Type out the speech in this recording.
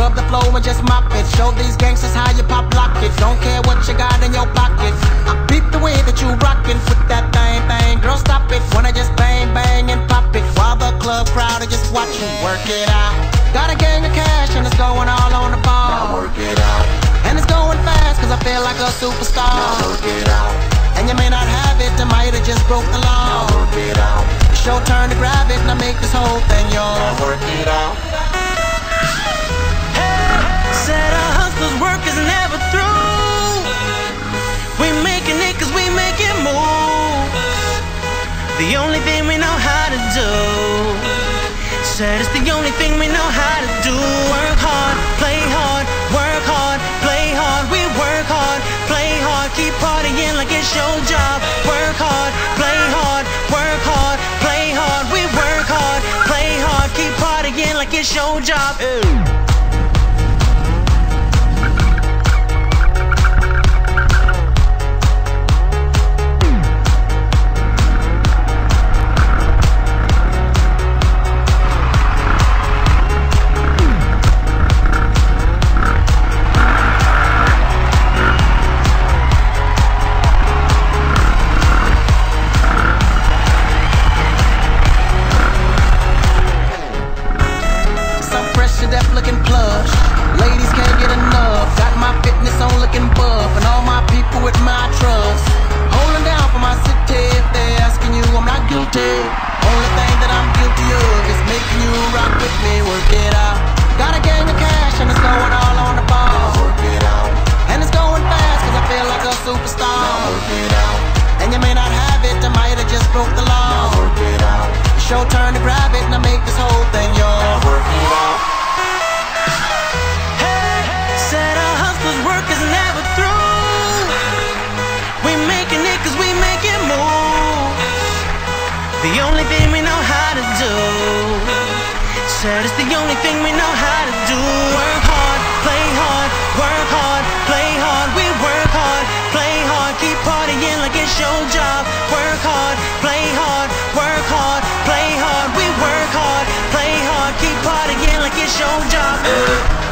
scrub the flow and just mop it. Show these gangsters how you pop lock it. Don't care what you got in your pocket. I peep the way that you rockin' with that thing, thing. Girl, stop it. Wanna just bang, bang and pop it while the club crowd are just watching. Work it out. Got a gang of cash and it's going all on the ball. Now work it out. And it's going fast cause I feel like a superstar. Now work it out. And you may not have it, I might have just broke the law. Now work it out. It's your turn to grab it and I make this whole thing yours. Now work it out. Said a hustler's work is never through. We making it cause we make it move. The only thing we know how to do. Said it's the only thing we know how to do. Work hard, play hard, work hard, play hard. We work hard, play hard, keep partying like it's your job. Work hard, play hard, work hard, play hard. We work hard, play hard, keep partying like it's your job. Deaf looking plush, ladies can't get enough. Got my fitness on looking buff, and all my people with my trust. Holding down for my city. If they're asking you, I'm not guilty. Only thing that I'm guilty of is making you rock with me. Work it out. Got a gang of cash and it's going all on the ball. Now work it out. And it's going fast cause I feel like a superstar. Now work it out. And you may not have it, I might have just broke the law. Now work it out. It's your turn to grab it and I make this whole thing yours. Now work it out. Work is never through. We making it cause we make it move. The only thing we know how to do. Said it's the only thing we know how to do. Work hard, play hard, work hard, play hard. We work hard, play hard, keep partying like it's your job. Work hard, play hard, work hard, play hard. We work hard, play hard, keep partying like it's your job.